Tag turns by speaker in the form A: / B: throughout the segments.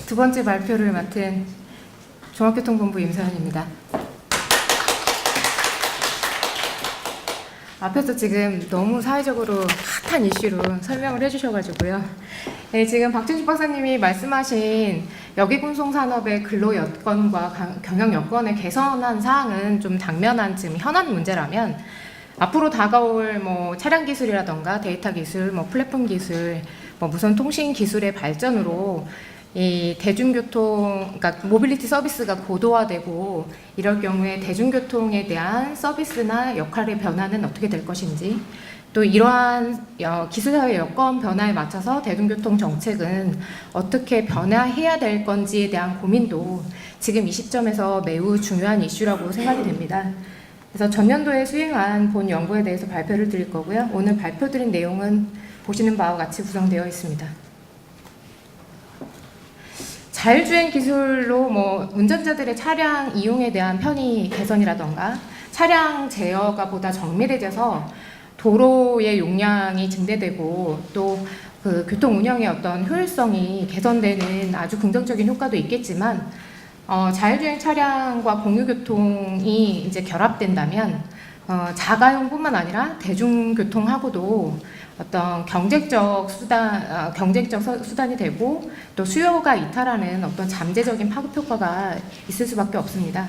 A: 두 번째 발표를 맡은 종합교통본부 임서연입니다. 앞에서 지금 너무 사회적으로 핫한 이슈로 설명을 해주셔가지고요. 네, 지금 박준식 박사님이 말씀하신 여기운송산업의 근로 여건과 경영 여건을 개선한 사항은 좀 당면한 지금 현안 문제라면 앞으로 다가올 차량 기술이라던가 데이터 기술, 플랫폼 기술, 무선 통신 기술의 발전으로 이 대중교통, 그러니까 모빌리티 서비스가 고도화되고 이럴 경우에 대중교통에 대한 서비스나 역할의 변화는 어떻게 될 것인지, 또 이러한 기술사회 여건 변화에 맞춰서 대중교통 정책은 어떻게 변화해야 될 건지에 대한 고민도 지금 이 시점에서 매우 중요한 이슈라고 생각이 됩니다. 그래서 전년도에 수행한 본 연구에 대해서 발표를 드릴 거고요. 오늘 발표드린 내용은 보시는 바와 같이 구성되어 있습니다. 자율주행 기술로 운전자들의 차량 이용에 대한 편의 개선이라던가 차량 제어가 보다 정밀해져서 도로의 용량이 증대되고 또 그 교통 운영의 어떤 효율성이 개선되는 아주 긍정적인 효과도 있겠지만 자율주행 차량과 공유교통이 이제 결합된다면 자가용뿐만 아니라 대중교통하고도 어떤 경쟁적 수단이 되고 또 수요가 이탈하는 어떤 잠재적인 파급 효과가 있을 수밖에 없습니다.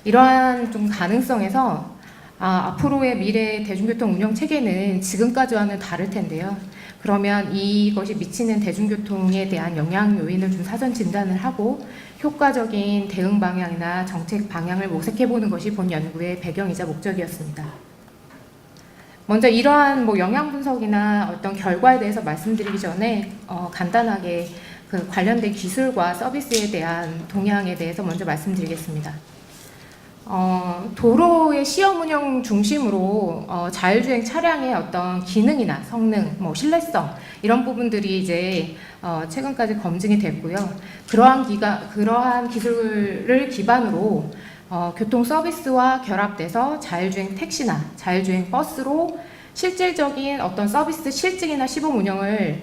A: 이러한 좀 가능성에서 앞으로의 미래 대중교통 운영 체계는 지금까지와는 다를 텐데요. 그러면 이것이 미치는 대중교통에 대한 영향 요인을 좀 사전 진단을 하고 효과적인 대응 방향이나 정책 방향을 모색해 보는 것이 본 연구의 배경이자 목적이었습니다. 먼저 이러한 영향 분석이나 어떤 결과에 대해서 말씀드리기 전에 간단하게 그 관련된 기술과 서비스에 대한 동향에 대해서 먼저 말씀드리겠습니다. 도로의 시험 운영 중심으로 자율주행 차량의 어떤 기능이나 성능, 신뢰성 이런 부분들이 이제 최근까지 검증이 됐고요. 그러한 기술을 기반으로 교통 서비스와 결합돼서 자율주행 택시나 자율주행 버스로 실질적인 어떤 서비스 실증이나 시범 운영을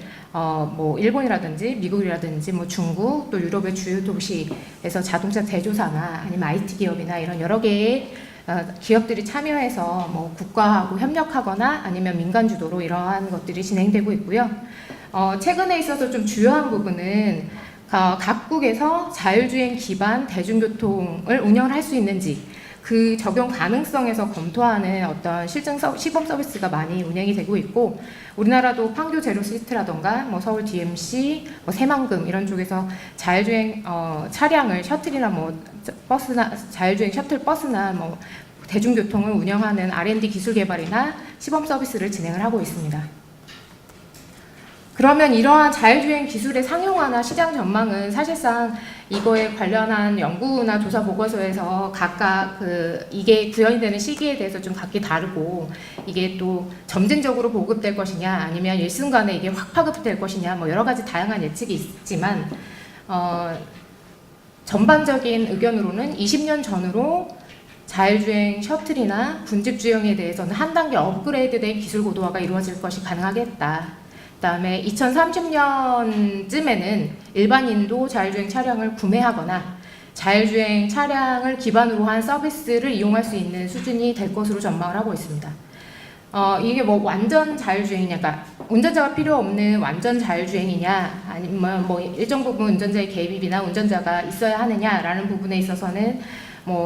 A: 일본이라든지 미국이라든지 중국 또 유럽의 주요 도시에서 자동차 제조사나 아니면 IT 기업이나 이런 여러 개의 기업들이 참여해서 국가하고 협력하거나 아니면 민간 주도로 이러한 것들이 진행되고 있고요. 최근에 있어서 좀 주요한 부분은 각국에서 자율주행 기반 대중교통을 운영을 할 수 있는지 그 적용 가능성에서 검토하는 어떤 실증 시범 서비스가 많이 운영이 되고 있고, 우리나라도 판교 제로시티라던가 서울 DMC, 새만금 이런 쪽에서 자율주행 차량을 셔틀이나 버스나 자율주행 셔틀 버스나 대중교통을 운영하는 R&D 기술 개발이나 시범 서비스를 진행을 하고 있습니다. 그러면 이러한 자율주행 기술의 상용화나 시장 전망은 사실상 이거에 관련한 연구나 조사 보고서에서 각각 이게 구현이 되는 시기에 대해서 좀 각기 다르고, 이게 또 점진적으로 보급될 것이냐 아니면 일순간에 이게 확 파급될 것이냐 여러 가지 다양한 예측이 있지만 전반적인 의견으로는 20년 전으로 자율주행 셔틀이나 군집주행에 대해서는 한 단계 업그레이드된 기술 고도화가 이루어질 것이 가능하겠다. 그다음에 2030년쯤에는 일반인도 자율주행 차량을 구매하거나 자율주행 차량을 기반으로 한 서비스를 이용할 수 있는 수준이 될 것으로 전망을 하고 있습니다. 이게 완전 자율주행이냐, 그러니까 운전자가 필요 없는 완전 자율주행이냐, 아니면 일정 부분 운전자의 개입이나 운전자가 있어야 하느냐라는 부분에 있어서는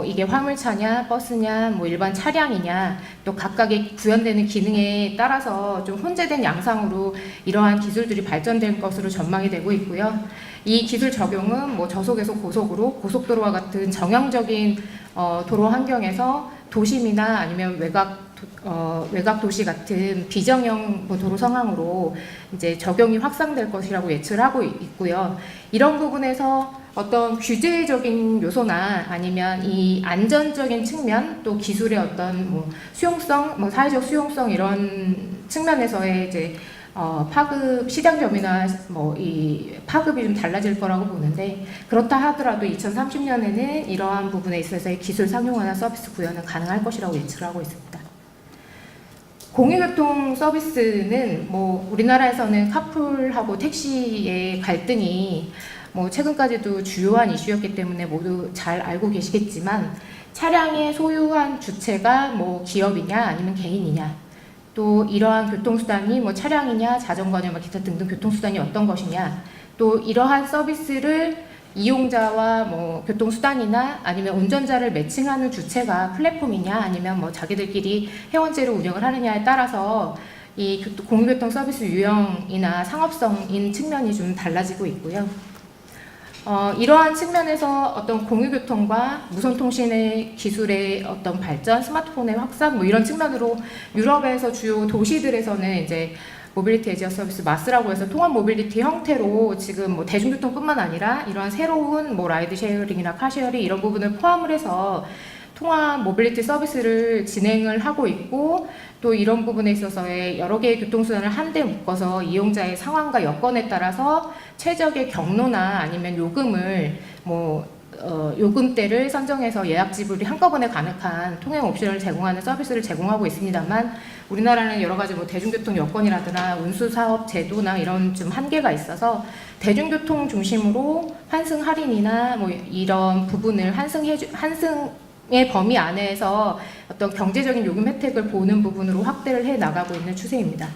A: 이게 화물차냐, 버스냐, 일반 차량이냐, 또 각각의 구현되는 기능에 따라서 좀 혼재된 양상으로 이러한 기술들이 발전될 것으로 전망이 되고 있고요. 이 기술 적용은 저속에서 고속으로 고속도로와 같은 정형적인 도로 환경에서 도심이나 아니면 외곽 도시 같은 비정형 도로 상황으로 이제 적용이 확산될 것이라고 예측을 하고 있고요. 이런 부분에서 어떤 규제적인 요소나 아니면 이 안전적인 측면, 또 기술의 어떤 수용성, 사회적 수용성 이런 측면에서의 이제 파급 시장 점유나 이 파급이 좀 달라질 거라고 보는데, 그렇다 하더라도 2030년에는 이러한 부분에 있어서의 기술 상용화나 서비스 구현은 가능할 것이라고 예측을 하고 있습니다. 공유교통 서비스는 뭐 우리나라에서는 카풀하고 택시의 갈등이 뭐 최근까지도 주요한 이슈였기 때문에 모두 잘 알고 계시겠지만, 차량의 소유한 주체가 뭐 기업이냐 아니면 개인이냐, 또 이러한 교통수단이 뭐 차량이냐 자전거냐 뭐 기타 등등 교통수단이 어떤 것이냐, 또 이러한 서비스를 이용자와 뭐 교통수단이나 아니면 운전자를 매칭하는 주체가 플랫폼이냐 아니면 뭐 자기들끼리 회원제로 운영을 하느냐에 따라서 이 공유교통 서비스 유형이나 상업성인 측면이 좀 달라지고 있고요. 이러한 측면에서 어떤 공유교통과 무선통신의 기술의 어떤 발전, 스마트폰의 확산 뭐 이런 측면으로 유럽에서 주요 도시들에서는 이제 모빌리티 에지어 서비스 마스라고 해서 통합 모빌리티 형태로 지금 뭐 대중교통뿐만 아니라 이러한 새로운 뭐 라이드 쉐어링이나 카쉐어링 이런 부분을 포함을 해서 통합 모빌리티 서비스를 진행을 하고 있고, 또 이런 부분에 있어서의 여러 개의 교통수단을 한데 묶어서 이용자의 상황과 여건에 따라서 최적의 경로나 아니면 요금을 요금대를 선정해서 예약 지불이 한꺼번에 가능한 통행 옵션을 제공하는 서비스를 제공하고 있습니다만, 우리나라는 여러 가지 뭐 대중교통 여건이라든가 운수 사업 제도나 이런 좀 한계가 있어서 대중교통 중심으로 환승 할인이나 뭐 이런 부분을 환승의 범위 안에서 어떤 경제적인 요금 혜택을 보는 부분으로 확대를 해 나가고 있는 추세입니다.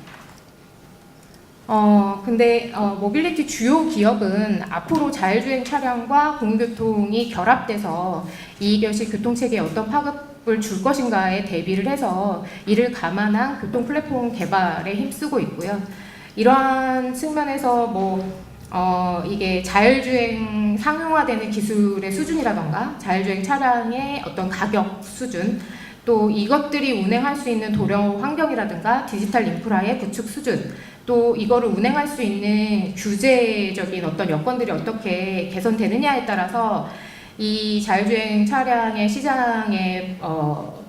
A: 근데 모빌리티 주요 기업은 앞으로 자율주행 차량과 공유교통이 결합돼서 이것이 교통체계에 어떤 파급을 줄 것인가에 대비를 해서 이를 감안한 교통 플랫폼 개발에 힘쓰고 있고요. 이러한 측면에서 이게 자율주행 상용화되는 기술의 수준이라던가 자율주행 차량의 어떤 가격 수준, 또 이것들이 운행할 수 있는 도로 환경이라든가 디지털 인프라의 구축 수준, 또 이거를 운행할 수 있는 규제적인 어떤 여건들이 어떻게 개선되느냐에 따라서 이 자율주행 차량의 시장의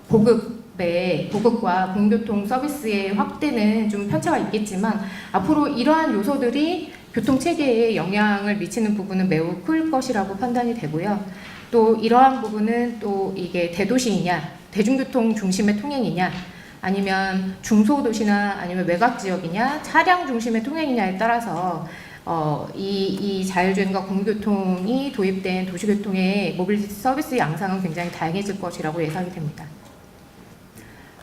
A: 보급과 공유교통 서비스의 확대는 좀 편차가 있겠지만, 앞으로 이러한 요소들이 교통체계에 영향을 미치는 부분은 매우 클 것이라고 판단이 되고요. 또 이러한 부분은 또 이게 대도시이냐, 대중교통 중심의 통행이냐, 아니면 중소도시나 아니면 외곽 지역이냐, 차량 중심의 통행이냐에 따라서 이 자율주행과 공유교통이 도입된 도시교통의 모빌리티 서비스 양상은 굉장히 다양해질 것이라고 예상이 됩니다.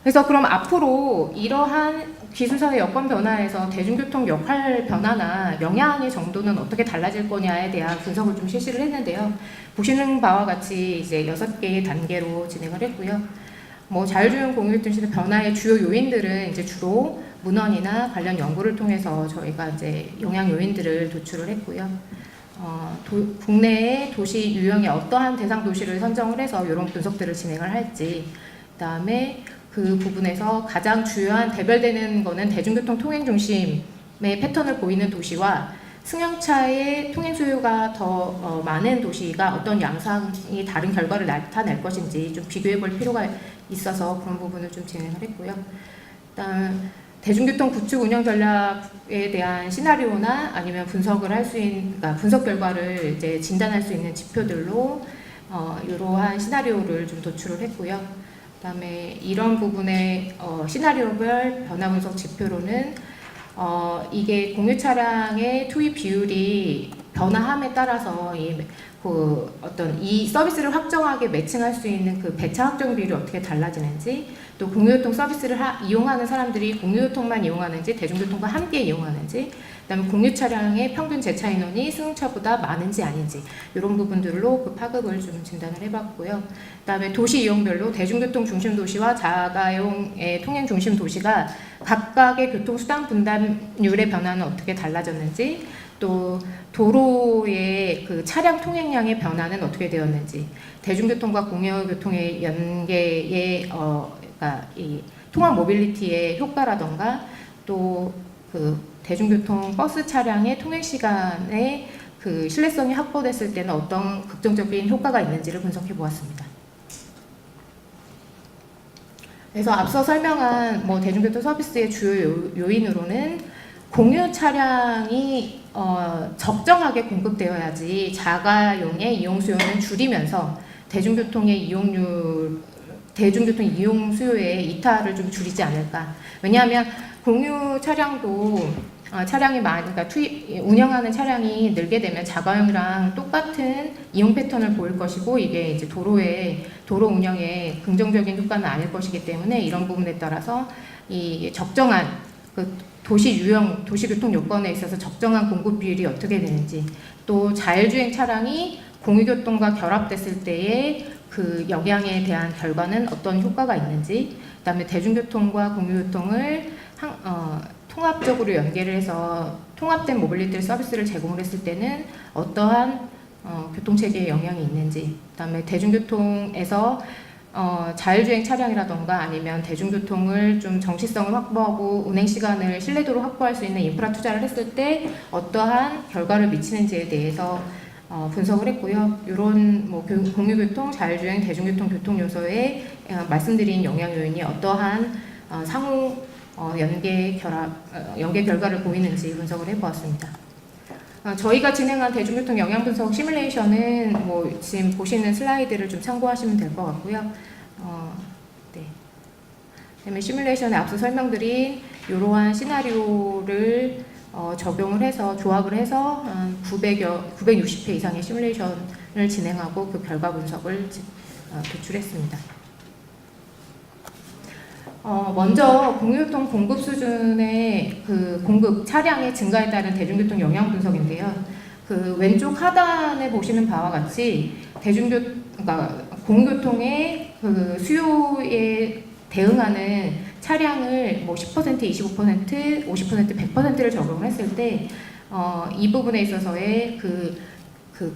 A: 그래서 그럼 앞으로 이러한 기술사회 여건 변화에서 대중교통 역할 변화나 영향의 정도는 어떻게 달라질 거냐에 대한 분석을 좀 실시를 했는데요. 보시는 바와 같이 이제 6개의 단계로 진행을 했고요. 자율주행 공유교통 시대 변화의 주요 요인들은 이제 주로 문헌이나 관련 연구를 통해서 저희가 이제 영향 요인들을 도출을 했고요. 국내의 도시 유형의 어떠한 대상 도시를 선정을 해서 이런 분석들을 진행을 할지, 그다음에 그 부분에서 가장 주요한 대별되는 거는 대중교통 통행 중심의 패턴을 보이는 도시와 승용차의 통행 수요가 더 많은 도시가 어떤 양상이 다른 결과를 나타낼 것인지 좀 비교해 볼 필요가 있어서 그런 부분을 좀 진행을 했고요. 일단 대중교통 구축 운영 전략에 대한 시나리오나 아니면 분석을 할 수 있는, 그러니까 분석 결과를 이제 진단할 수 있는 지표들로 이러한 시나리오를 좀 도출을 했고요. 그다음에 이런 부분의 시나리오별 변화 분석 지표로는 이게 공유 차량의 투입 비율이 변화함에 따라서 이 서비스를 확정하게 매칭할 수 있는 그 배차 확정 비율이 어떻게 달라지는지, 또 공유교통 서비스를 이용하는 사람들이 공유교통만 이용하는지 대중교통과 함께 이용하는지, 그다음에 공유 차량의 평균 재차 인원이 승용차보다 많은지 아닌지, 이런 부분들로 그 파급을 좀 진단을 해봤고요. 그다음에 도시 이용별로 대중교통 중심 도시와 자가용의 통행 중심 도시가 각각의 교통수단 분담률의 변화는 어떻게 달라졌는지, 또 도로의 그 차량 통행량의 변화는 어떻게 되었는지, 대중교통과 공유교통의 연계의 그러니까 이 통합 모빌리티의 효과라던가, 또 그 대중교통 버스 차량의 통행 시간의 그 신뢰성이 확보됐을 때는 어떤 긍정적인 효과가 있는지를 분석해 보았습니다. 그래서 앞서 설명한 대중교통 서비스의 주요 요인으로는 공유 차량이 적정하게 공급되어야지 자가용의 이용 수요는 줄이면서 대중교통의 이용률 대중교통 이용 수요의 이탈을 좀 줄이지 않을까. 왜냐하면 공유 차량도 차량이 많이, 그러니까 운영하는 차량이 늘게 되면 자가용이랑 똑같은 이용 패턴을 보일 것이고, 이게 이제 도로 운영에 긍정적인 효과는 아닐 것이기 때문에 이런 부분에 따라서 이 적정한 그 도시교통 요건에 있어서 적정한 공급 비율이 어떻게 되는지, 또 자율주행 차량이 공유교통과 결합됐을 때의 그 영향에 대한 결과는 어떤 효과가 있는지, 그다음에 대중교통과 공유교통을 통합적으로 연계를 해서 통합된 모빌리티 서비스를 제공을 했을 때는 어떠한 교통체계에 영향이 있는지, 그다음에 대중교통에서 자율주행 차량이라던가 아니면 대중교통을 좀 정시성을 확보하고 운행 시간을 신뢰도로 확보할 수 있는 인프라 투자를 했을 때 어떠한 결과를 미치는지에 대해서 분석을 했고요. 이런 뭐 공유교통, 자율주행, 대중교통 교통 요소에 말씀드린 영향 요인이 어떠한 상호 연계 결과를 보이는지 분석을 해보았습니다. 저희가 진행한 대중교통 영향 분석 시뮬레이션은 뭐 지금 보시는 슬라이드를 좀 참고하시면 될 것 같고요. 네. 그다음에 시뮬레이션에 앞서 설명드린 이러한 시나리오를 적용을 해서 조합을 해서 960회 이상의 시뮬레이션을 진행하고 그 결과 분석을 도출했습니다. 먼저 공유교통 공급 수준의 그 공급 차량의 증가에 따른 대중교통 영향 분석인데요. 그 왼쪽 하단에 보시는 바와 같이 그러니까 공유교통의 그 수요에 대응하는 차량을 뭐 10%, 25%, 50%, 100%를 적용을 했을 때 이 부분에 있어서의 그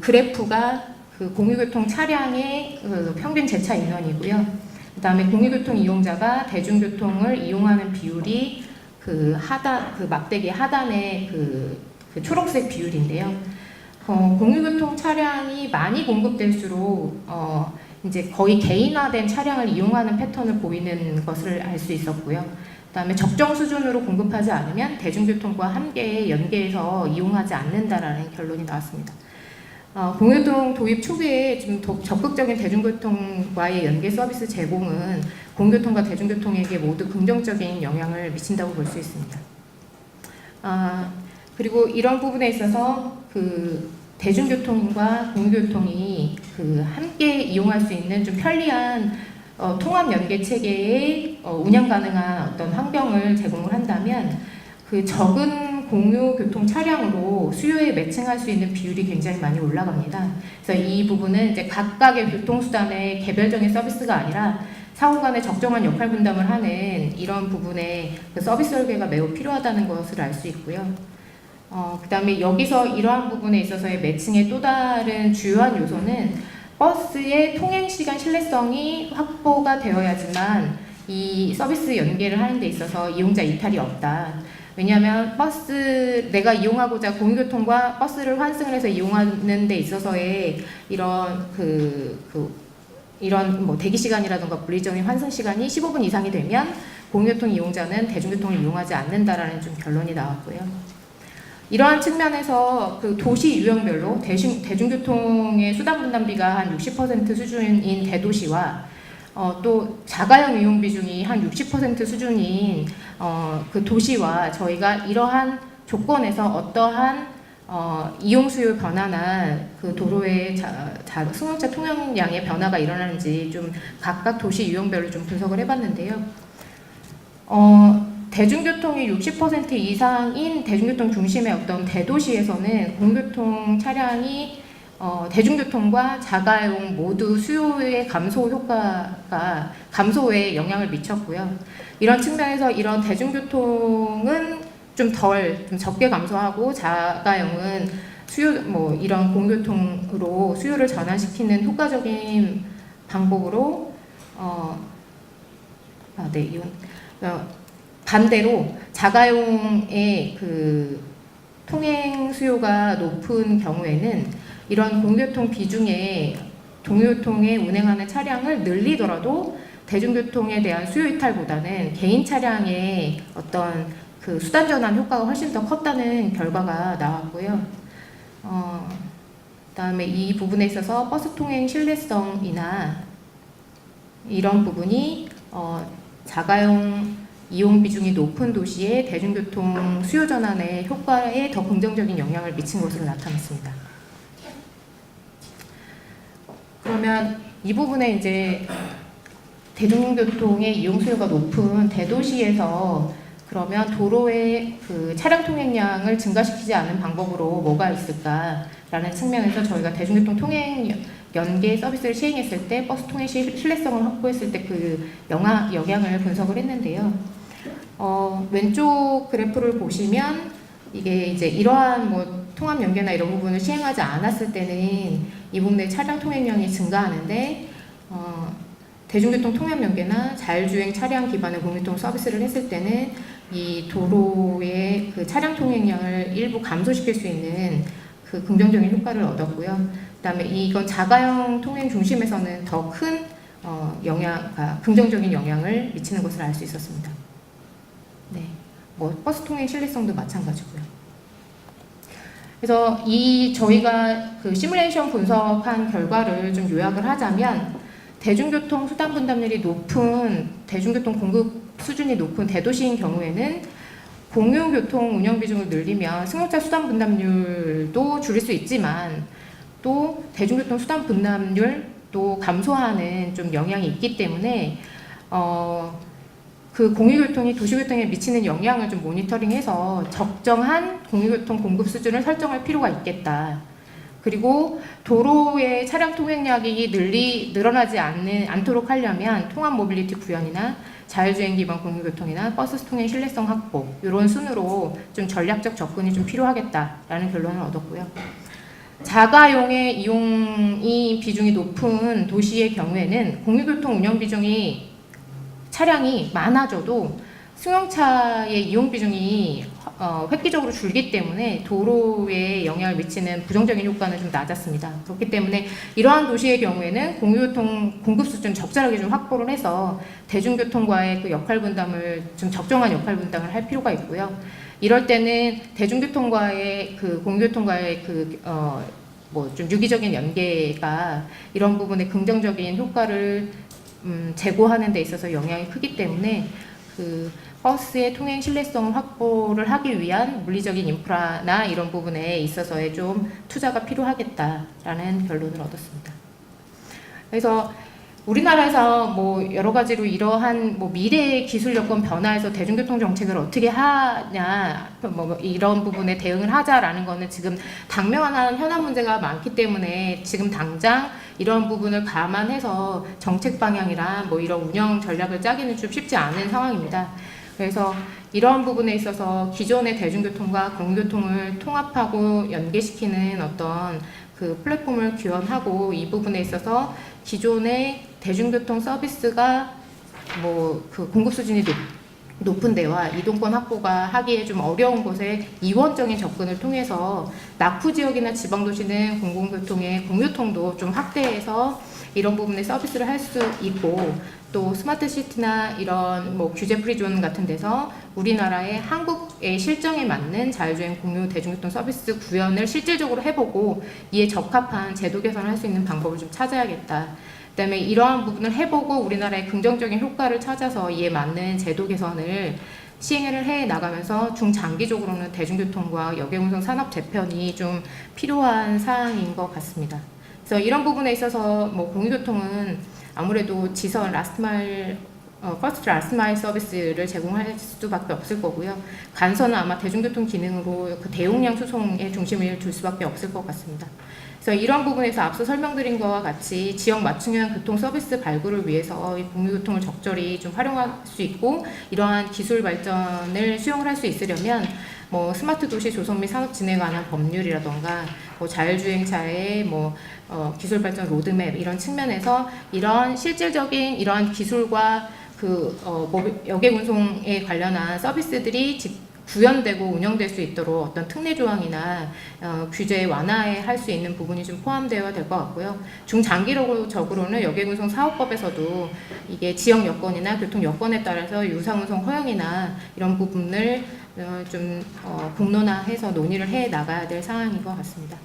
A: 그래프가 그 공유교통 차량의 그 평균 제차 인원이고요. 그 다음에 공유교통 이용자가 대중교통을 이용하는 비율이 그 막대기 하단의 그 초록색 비율인데요. 공유교통 차량이 많이 공급될수록 이제 거의 개인화된 차량을 이용하는 패턴을 보이는 것을 알 수 있었고요. 그 다음에 적정 수준으로 공급하지 않으면 대중교통과 함께 연계해서 이용하지 않는다라는 결론이 나왔습니다. 공유교통 도입 초기에 좀 적극적인 대중교통과의 연계 서비스 제공은 공유교통과 대중교통에게 모두 긍정적인 영향을 미친다고 볼 수 있습니다. 그리고 이런 부분에 있어서 그 대중교통과 공유교통이 그 함께 이용할 수 있는 좀 편리한 통합 연계 체계의 운영 가능한 어떤 환경을 제공을 한다면 그 적은 공유교통 차량으로 수요에 매칭할 수 있는 비율이 굉장히 많이 올라갑니다. 그래서 이 부분은 이제 각각의 교통수단의 개별적인 서비스가 아니라 상호 간에 적정한 역할 분담을 하는 이런 부분에 그 서비스 설계가 매우 필요하다는 것을 알 수 있고요. 그 다음에 여기서 이러한 부분에 있어서의 매칭의 또 다른 주요한 요소는 버스의 통행시간 신뢰성이 확보가 되어야지만 이 서비스 연계를 하는 데 있어서 이용자 이탈이 없다. 왜냐하면 내가 이용하고자 공유교통과 버스를 환승을 해서 이용하는 데 있어서의 이런 이런 뭐 대기 시간이라든가 물리적인 환승 시간이 15분 이상이 되면 공유교통 이용자는 대중교통을 이용하지 않는다라는 좀 결론이 나왔고요. 이러한 측면에서 그 도시 유형별로 대중교통의 수단 분담비가 한 60% 수준인 대도시와 또 자가용 이용 비중이 한 60% 수준인 그 도시와 저희가 이러한 조건에서 어떠한 이용 수요 변화나 그 도로의 승용차 통행량의 변화가 일어나는지 좀 각각 도시 유형별로 좀 분석을 해봤는데요. 대중교통이 60% 이상인 대중교통 중심의 어떤 대도시에서는 공교통 차량이 대중교통과 자가용 모두 수요의 감소에 영향을 미쳤고요. 이런 측면에서 이런 대중교통은 좀 적게 감소하고 자가용은 이런 공교통으로 수요를 전환시키는 효과적인 방법으로 반대로 자가용의 그 통행 수요가 높은 경우에는 이런 공교통 비중에 동교통에 운행하는 차량을 늘리더라도 대중교통에 대한 수요 이탈보다는 개인 차량의 어떤 그 수단 전환 효과가 훨씬 더 컸다는 결과가 나왔고요. 그다음에 이 부분에 있어서 버스 통행 신뢰성이나 이런 부분이 자가용 이용 비중이 높은 도시의 대중교통 수요 전환의 효과에 더 긍정적인 영향을 미친 것으로 나타났습니다. 그러면 이 부분에 이제 대중교통의 이용 수요가 높은 대도시에서 그러면 도로의 그 차량 통행량을 증가시키지 않은 방법으로 뭐가 있을까라는 측면에서 저희가 대중교통 통행 연계 서비스를 시행했을 때 버스 통행 신뢰성을 확보했을 때 그 영향을 분석을 했는데요. 왼쪽 그래프를 보시면 이게 이제 이러한 뭐 통합 연계나 이런 부분을 시행하지 않았을 때는 이 부분의 차량 통행량이 증가하는데 대중교통 통합 연계나 자율주행 차량 기반의 공유통 서비스를 했을 때는 이 도로의 그 차량 통행량을 일부 감소시킬 수 있는 그 긍정적인 효과를 얻었고요. 그다음에 이건 자가용 통행 중심에서는 더 큰 긍정적인 영향을 미치는 것을 알 수 있었습니다. 네, 뭐 버스 통행 신뢰성도 마찬가지고요. 그래서 저희가 그 시뮬레이션 분석한 결과를 좀 요약을 하자면 대중교통 수단 분담률이 높은 대중교통 공급 수준이 높은 대도시인 경우에는 공유교통 운영 비중을 늘리면 승용차 수단 분담률도 줄일 수 있지만 또 대중교통 수단 분담률도 감소하는 좀 영향이 있기 때문에 그 공유교통이 도시교통에 미치는 영향을 좀 모니터링해서 적정한 공유교통 공급 수준을 설정할 필요가 있겠다. 그리고 도로의 차량 통행량이 늘어나지 않도록 하려면 통합 모빌리티 구현이나 자율주행 기반 공유교통이나 버스 통행 신뢰성 확보 이런 순으로 좀 전략적 접근이 좀 필요하겠다라는 결론을 얻었고요. 자가용의 이용이 비중이 높은 도시의 경우에는 공유교통 운영 비중이 차량이 많아져도 승용차의 이용 비중이 획기적으로 줄기 때문에 도로에 영향을 미치는 부정적인 효과는 좀 낮았습니다. 그렇기 때문에 이러한 도시의 경우에는 공유교통 공급 수준 적절하게 좀 확보를 해서 대중교통과의 그 역할 분담을 좀 적정한 역할 분담을 할 필요가 있고요. 이럴 때는 대중교통과의 그 공유교통과의 그 뭐 좀 유기적인 연계가 이런 부분에 긍정적인 효과를 제고하는 데 있어서 영향이 크기 때문에 그 버스의 통행 신뢰성 확보를 하기 위한 물리적인 인프라나 이런 부분에 있어서의 좀 투자가 필요하겠다라는 결론을 얻었습니다. 그래서 우리나라에서 뭐 여러 가지로 이러한 뭐 미래의 기술 여건 변화에서 대중교통 정책을 어떻게 하냐, 뭐 이런 부분에 대응을 하자라는 거는 지금 당면한 현안 문제가 많기 때문에 지금 당장 이런 부분을 감안해서 정책 방향이랑 뭐 이런 운영 전략을 짜기는 좀 쉽지 않은 상황입니다. 그래서 이러한 부분에 있어서 기존의 대중교통과 공유교통을 통합하고 연계시키는 어떤 그 플랫폼을 기원하고 이 부분에 있어서 기존의 대중교통 서비스가 뭐 그 공급 수준이 높은 데와 이동권 확보가 하기에 좀 어려운 곳에 이원적인 접근을 통해서 낙후 지역이나 지방도시는 공공교통의 공유통도 좀 확대해서 이런 부분에 서비스를 할 수 있고 또 스마트시티나 이런 뭐 규제 프리존 같은 데서 우리나라의 한국의 실정에 맞는 자율주행 공유 대중교통 서비스 구현을 실질적으로 해보고 이에 적합한 제도 개선을 할 수 있는 방법을 좀 찾아야겠다. 그다음에 이러한 부분을 해보고 우리나라의 긍정적인 효과를 찾아서 이에 맞는 제도 개선을 시행을 해 나가면서 중장기적으로는 대중교통과 여객운송 산업 재편이 좀 필요한 사항인 것 같습니다. 그래서 이런 부분에 있어서 뭐 공유교통은 아무래도 지선 퍼스트 라스트 마일 서비스를 제공할 수밖에 없을 거고요. 간선은 아마 대중교통 기능으로 그 대용량 수송에 중심을 둘 수밖에 없을 것 같습니다. 그래서 이런 부분에서 앞서 설명드린 것과 같이 지역 맞춤형 교통 서비스 발굴을 위해서 이 공유교통을 적절히 좀 활용할 수 있고 이러한 기술 발전을 수용을 할 수 있으려면 뭐 스마트 도시 조성 및 산업 진행에 관한 법률이라던가 뭐 자율주행차의 뭐 기술 발전 로드맵 이런 측면에서 이런 실질적인 이러한 기술과 그 여객운송에 관련한 서비스들이 구현되고 운영될 수 있도록 어떤 특례 조항이나 규제 완화에 할 수 있는 부분이 좀 포함되어야 될 것 같고요. 중장기적으로는 여객운송 사업법에서도 이게 지역 여건이나 교통 여건에 따라서 유상운송 허용이나 이런 부분을 좀 공론화해서 논의를 해 나가야 될 상황인 것 같습니다.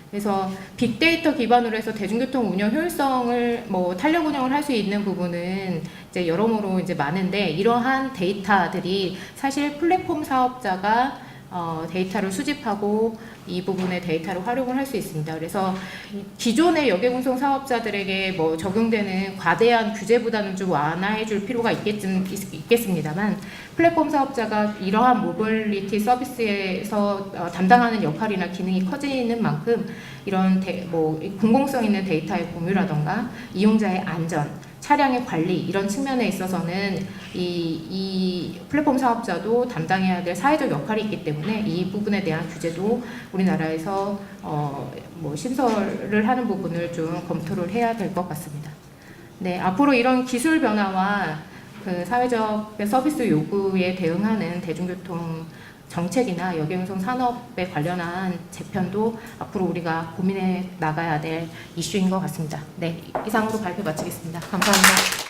A: 그래서 빅데이터 기반으로 해서 대중교통 운영 효율성을 뭐 탄력 운영을 할 수 있는 부분은 이제 여러모로 이제 많은데, 이러한 데이터들이 사실 플랫폼 사업자가 데이터를 수집하고 이 부분의 데이터를 활용을 할 수 있습니다. 그래서 기존의 여객운송 사업자들에게 뭐 적용되는 과대한 규제보다는 좀 완화해 줄 필요가 있겠습니다만, 플랫폼 사업자가 이러한 모빌리티 서비스에서 담당하는 역할이나 기능이 커지는 만큼 이런 뭐 공공성 있는 데이터의 공유라던가 이용자의 안전, 차량의 관리, 이런 측면에 있어서는 이 플랫폼 사업자도 담당해야 될 사회적 역할이 있기 때문에 이 부분에 대한 규제도 우리나라에서 뭐 신설을 하는 부분을 좀 검토를 해야 될 것 같습니다. 네, 앞으로 이런 기술 변화와 그 사회적 서비스 요구에 대응하는 대중교통 정책이나 여객운송 산업에 관련한 재편도 앞으로 우리가 고민해 나가야 될 이슈인 것 같습니다. 네, 이상으로 발표 마치겠습니다. 감사합니다.